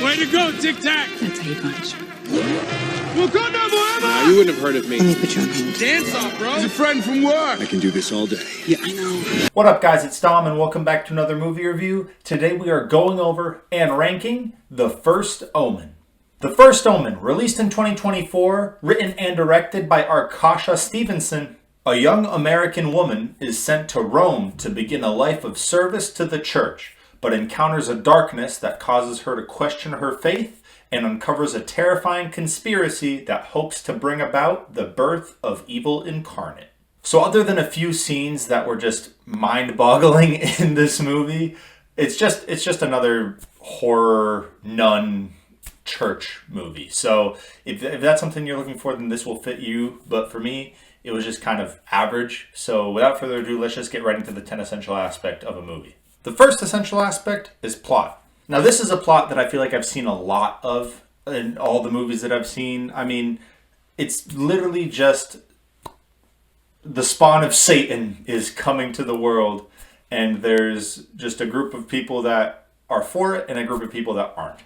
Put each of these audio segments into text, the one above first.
Way to go, Tic Tac! That's how you punch. Wakanda forever! You wouldn't have heard of me. Let me put you on hold. Dance off, bro! He's a friend from work! I can do this all day. Yeah, I know. What up, guys? It's Dom, and welcome back to another movie review. Today we are going over and ranking The First Omen. The First Omen, released in 2024, written and directed by Arkasha Stevenson. A young American woman is sent to Rome to begin a life of service to the church, but encounters a darkness that causes her to question her faith and uncovers a terrifying conspiracy that hopes to bring about the birth of evil incarnate. So other than a few scenes that were just mind-boggling in this movie, it's just another horror nun church movie. So if that's something you're looking for, then this will fit you. But for me, it was just kind of average. So without further ado, let's just get right into the 10 essential aspects of a movie. The first essential aspect is plot. Now, this is a plot that I feel like I've seen a lot of in all the movies that I've seen. I mean, it's literally just the spawn of Satan is coming to the world, and there's just a group of people that are for it and a group of people that aren't.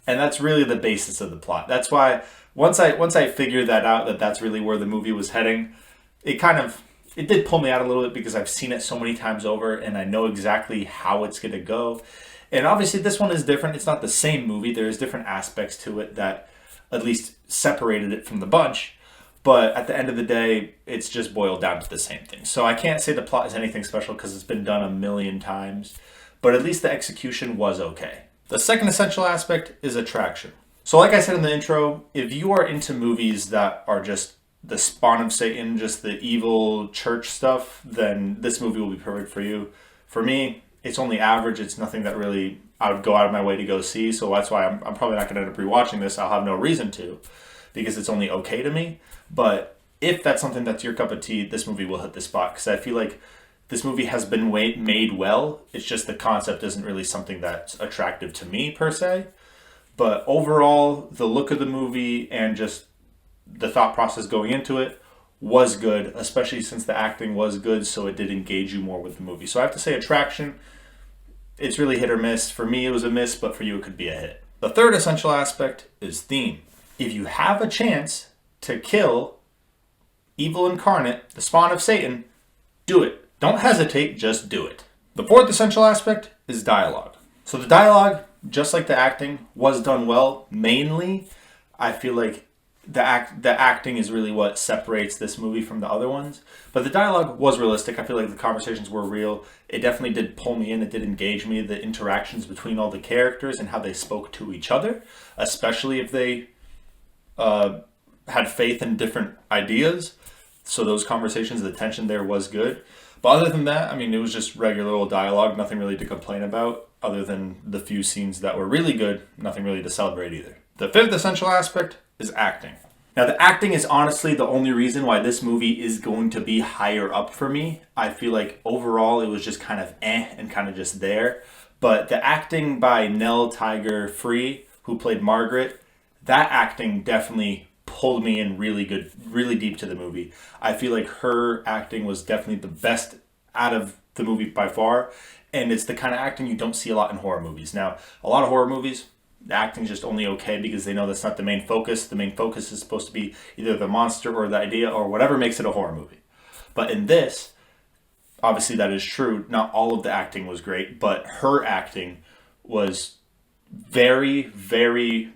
And that's really the basis of the plot. That's why once I figured that out, that that's really where the movie was heading, it did pull me out a little bit because I've seen it so many times over and I know exactly how it's going to go. And obviously this one is different. It's not the same movie. There's different aspects to it that at least separated it from the bunch. But at the end of the day, it's just boiled down to the same thing. So I can't say the plot is anything special because it's been done a million times. But at least the execution was okay. The second essential aspect is attraction. So like I said in the intro, if you are into movies that are just the spawn of Satan, just the evil church stuff, then this movie will be perfect for you. For me, it's only average. It's nothing that really I would go out of my way to go see. So that's why I'm probably not going to end up rewatching this. I'll have no reason to because it's only okay to me. But if that's something that's your cup of tea, this movie will hit the spot because I feel like this movie has been made well. It's just the concept isn't really something that's attractive to me per se. But overall, the look of the movie and just the thought process going into it was good, especially since the acting was good, so it did engage you more with the movie. So I have to say attraction, it's really hit or miss. For me, it was a miss, but for you, it could be a hit. The third essential aspect is theme. If you have a chance to kill evil incarnate, the spawn of Satan, do it. Don't hesitate, just do it. The fourth essential aspect is dialogue. So the dialogue, just like the acting, was done well. Mainly, I feel like the acting is really what separates this movie from the other ones. But the dialogue was realistic. I feel like the conversations were real. It definitely did pull me in. It did engage me. The interactions between all the characters and how they spoke to each other, especially if they had faith in different ideas. So those conversations, the tension there was good. But other than that, I mean, it was just regular old dialogue. Nothing really to complain about other than the few scenes that were really good. Nothing really to celebrate either. The fifth essential aspect is acting. Now, the acting is honestly the only reason why this movie is going to be higher up for me. I feel like overall it was just kind of and kind of just there. But the acting by Nell Tiger Free, who played Margaret, that acting definitely pulled me in really good, really deep to the movie. I feel like her acting was definitely the best out of the movie by far. And it's the kind of acting you don't see a lot in horror movies. Now, a lot of horror movies, the acting's just only okay because they know that's not the main focus. The main focus is supposed to be either the monster or the idea or whatever makes it a horror movie. But in this, obviously that is true. Not all of the acting was great, but her acting was very, very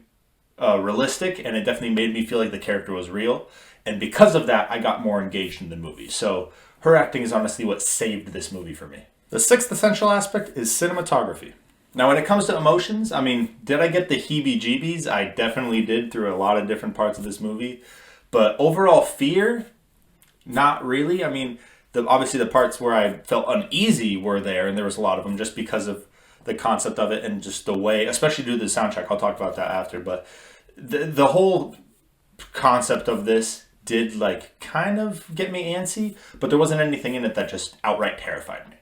realistic, and it definitely made me feel like the character was real. And because of that, I got more engaged in the movie. So her acting is honestly what saved this movie for me. The sixth essential aspect is cinematography. Now, when it comes to emotions, I mean, did I get the heebie-jeebies? I definitely did through a lot of different parts of this movie. But overall fear, not really. I mean, obviously the parts where I felt uneasy were there, and there was a lot of them just because of the concept of it and just the way, especially due to the soundtrack. I'll talk about that after. But the whole concept of this did like kind of get me antsy, but there wasn't anything in it that just outright terrified me.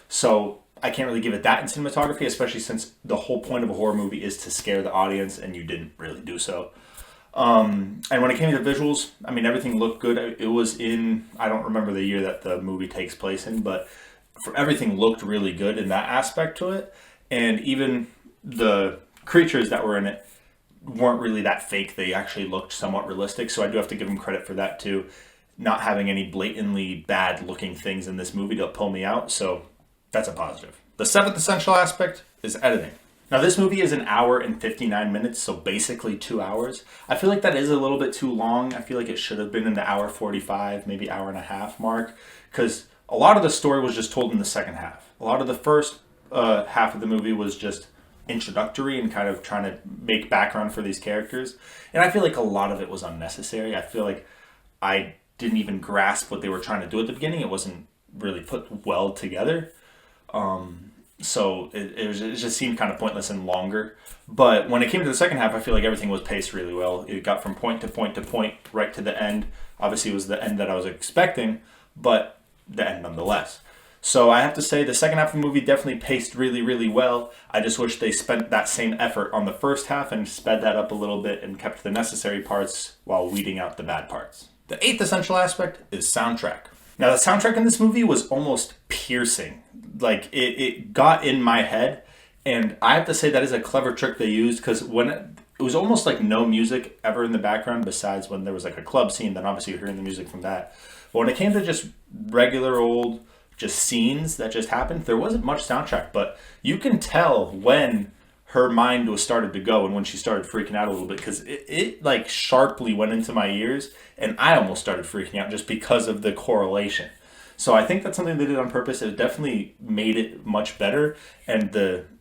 So I can't really give it that in cinematography, especially since the whole point of a horror movie is to scare the audience, and you didn't really do so. And when it came to visuals, I mean, everything looked good. It was in, I don't remember the year that the movie takes place in, but everything looked really good in that aspect to it. And even the creatures that were in it weren't really that fake. They actually looked somewhat realistic, so I do have to give them credit for that too. Not having any blatantly bad looking things in this movie to pull me out, so that's a positive. The seventh essential aspect is editing. Now this movie is an hour and 59 minutes, so basically 2 hours. I feel like that is a little bit too long. I feel like it should have been in the hour 45, maybe hour and a half mark, because a lot of the story was just told in the second half. A lot of the first half of the movie was just introductory and kind of trying to make background for these characters. And I feel like a lot of it was unnecessary. I feel like I didn't even grasp what they were trying to do at the beginning. It wasn't really put well together. So it just seemed kind of pointless and longer. But when it came to the second half, I feel like everything was paced really well. It got from point to point to point right to the end. Obviously, it was the end that I was expecting, but the end nonetheless. So I have to say the second half of the movie definitely paced really, really well. I just wish they spent that same effort on the first half and sped that up a little bit and kept the necessary parts while weeding out the bad parts. The eighth essential aspect is soundtrack. Now the soundtrack in this movie was almost piercing. Like it got in my head, and I have to say that is a clever trick they used, because when it was almost like no music ever in the background besides when there was like a club scene, then obviously you're hearing the music from that. But when it came to just regular old just scenes that just happened, there wasn't much soundtrack, but you can tell when her mind was started to go and when she started freaking out a little bit, because it like sharply went into my ears, and I almost started freaking out just because of the correlation. So I think that's something they did on purpose. It definitely made it much better, and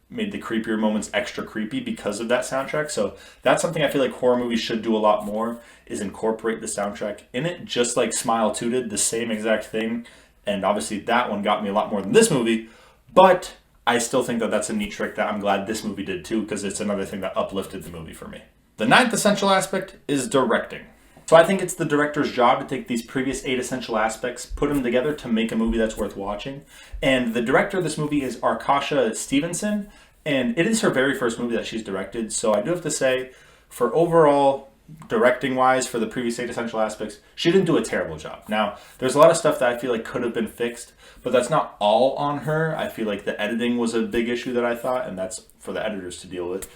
made the creepier moments extra creepy because of that soundtrack. So that's something I feel like horror movies should do a lot more, is incorporate the soundtrack in it, just like Smile 2 did, the same exact thing. And obviously that one got me a lot more than this movie, but I still think that that's a neat trick that I'm glad this movie did too, because it's another thing that uplifted the movie for me. The ninth essential aspect is directing. So I think it's the director's job to take these previous 8 essential aspects, put them together to make a movie that's worth watching. And the director of this movie is Arkasha Stevenson, and it is her very first movie that she's directed. So I do have to say, for overall directing wise, for the previous 8 essential aspects, she didn't do a terrible job. Now, there's a lot of stuff that I feel like could have been fixed, but that's not all on her. I feel like the editing was a big issue that I thought, and that's for the editors to deal with.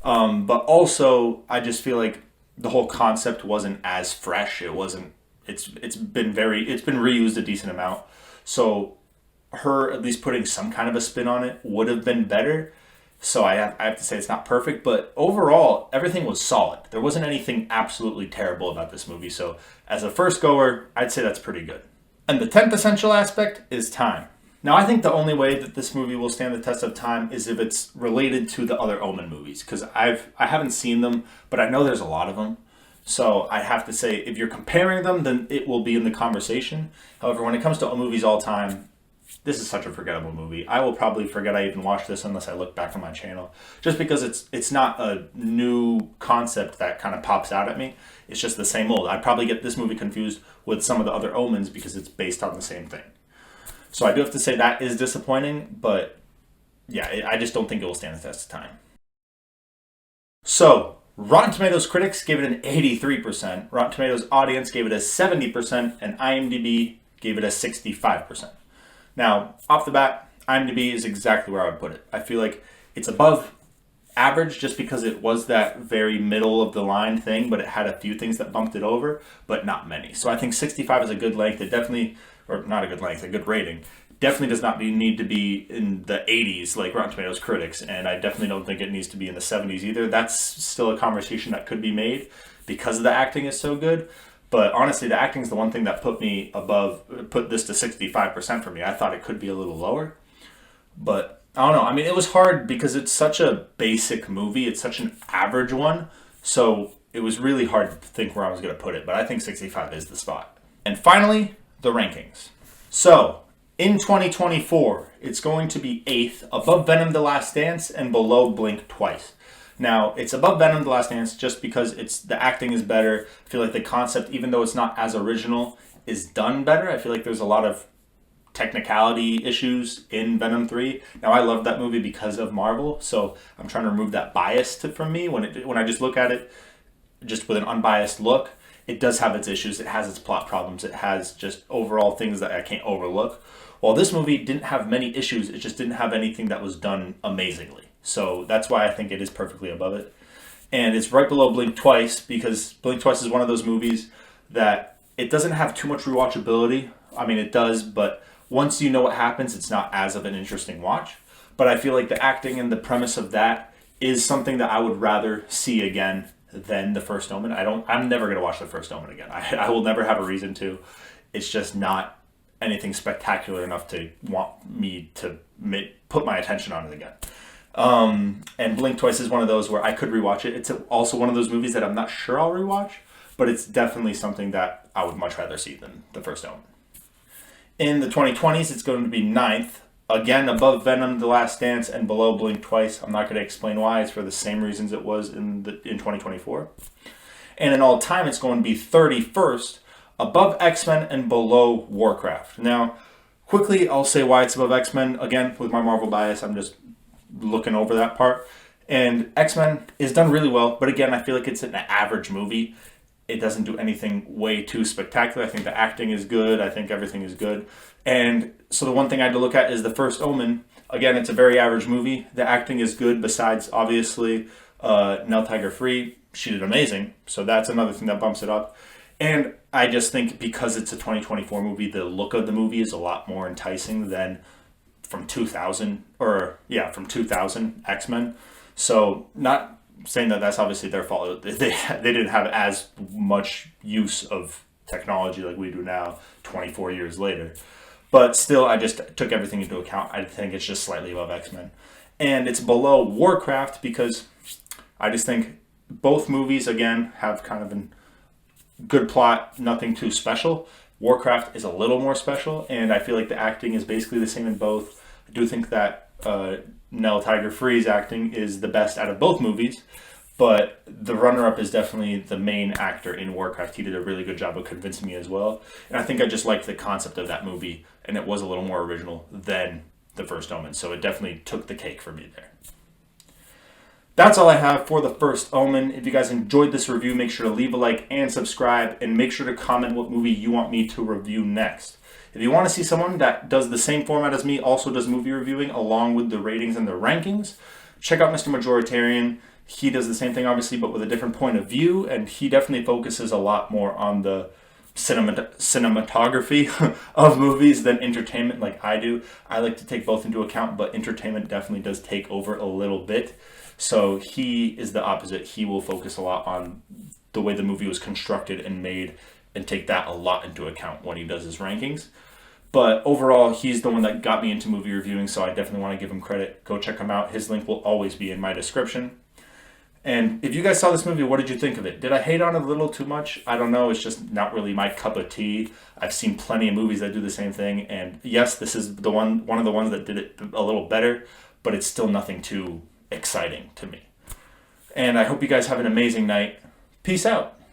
But also, I just feel like the whole concept wasn't as fresh. It's been reused a decent amount. So her at least putting some kind of a spin on it would have been better. So I have to say it's not perfect, but overall, everything was solid. There wasn't anything absolutely terrible about this movie. So as a first goer, I'd say that's pretty good. And the 10th essential aspect is time. Now, I think the only way that this movie will stand the test of time is if it's related to the other Omen movies, because I haven't seen them, but I know there's a lot of them. So I have to say, if you're comparing them, then it will be in the conversation. However, when it comes to movies all time, this is such a forgettable movie. I will probably forget I even watched this unless I look back on my channel, just because it's not a new concept that kind of pops out at me. It's just the same old. I'd probably get this movie confused with some of the other Omens because it's based on the same thing. So I do have to say that is disappointing, but yeah, I just don't think it will stand the test of time. So, Rotten Tomatoes critics gave it an 83%, Rotten Tomatoes audience gave it a 70%, and IMDb gave it a 65%. Now, off the bat, IMDb is exactly where I would put it. I feel like it's above average just because it was that very middle of the line thing, but it had a few things that bumped it over, but not many. So I think 65 is a good length. It definitely, or not a good length, a good rating. Definitely does not need to be in the 80s like Rotten Tomatoes critics, and I definitely don't think it needs to be in the 70s either. That's still a conversation that could be made because the acting is so good. But honestly, the acting is the one thing that put this to 65% for me. I thought it could be a little lower, but I don't know. I mean, it was hard because it's such a basic movie. It's such an average one. So it was really hard to think where I was going to put it, but I think 65 is the spot. And finally, the rankings. So in 2024, it's going to be 8th, above Venom: The Last Dance and below Blink Twice. Now, it's above Venom: The Last Dance just because the acting is better. I feel like the concept, even though it's not as original, is done better. I feel like there's a lot of technicality issues in Venom 3. Now, I love that movie because of Marvel, so I'm trying to remove that bias from me when I just look at it just with an unbiased look. It does have its issues. It has its plot problems. It has just overall things that I can't overlook. While this movie didn't have many issues, it just didn't have anything that was done amazingly. So that's why I think it is perfectly above it. And it's right below Blink Twice, because Blink Twice is one of those movies that it doesn't have too much rewatchability. I mean, it does, but once you know what happens, it's not as of an interesting watch. But I feel like the acting and the premise of that is something that I would rather see again than The First Omen. I'm never going to watch The First Omen again. I will never have a reason to. It's just not anything spectacular enough to want me to put my attention on it again. And Blink Twice is one of those where I could rewatch it. It's also one of those movies that I'm not sure I'll rewatch, but it's definitely something that I would much rather see than The First Omen. In the 2020s, it's going to be ninth. Again, above Venom, The Last Dance, and below Blink Twice. I'm not going to explain why. It's for the same reasons it was in 2024. And in all time, it's going to be 31st, above X-Men and below Warcraft. Now, quickly, I'll say why it's above X-Men. Again, with my Marvel bias, I'm just looking over that part. And X-Men is done really well, but again, I feel like it's an average movie. It doesn't do anything way too spectacular. I think the acting is good. I think everything is good. And so the one thing I had to look at is The First Omen. Again, it's a very average movie. The acting is good, besides, obviously, Nell Tiger-Free. She did amazing. So that's another thing that bumps it up. And I just think because it's a 2024 movie, the look of the movie is a lot more enticing than from 2000, X-Men. So not saying that that's obviously their fault. They didn't have as much use of technology like we do now 24 years later. But still, I just took everything into account. I think it's just slightly above X-Men. And it's below Warcraft because I just think both movies, again, have kind of a good plot, nothing too special. Warcraft is a little more special, and I feel like the acting is basically the same in both. I do think that Nell Tiger-Free's acting is the best out of both movies, but the runner-up is definitely the main actor in Warcraft. He did a really good job of convincing me as well, and I think I just liked the concept of that movie, and it was a little more original than The First Omen, so it definitely took the cake for me there. That's all I have for The First Omen. If you guys enjoyed this review, make sure to leave a like and subscribe, and make sure to comment what movie you want me to review next. If you want to see someone that does the same format as me, also does movie reviewing along with the ratings and the rankings, check out Mr. Majoritarian. He does the same thing, obviously, but with a different point of view, and he definitely focuses a lot more on the cinematography of movies than entertainment like I do. I like to take both into account, but entertainment definitely does take over a little bit. So he is the opposite. He will focus a lot on the way the movie was constructed and made and take that a lot into account when he does his rankings. But overall, he's the one that got me into movie reviewing, so I definitely want to give him credit. Go check him out. His link will always be in my description. And if you guys saw this movie, what did you think of it? Did I hate on it a little too much? I don't know. It's just not really my cup of tea. I've seen plenty of movies that do the same thing. And yes, this is one of the ones that did it a little better, but it's still nothing too exciting to me. And I hope you guys have an amazing night. Peace out.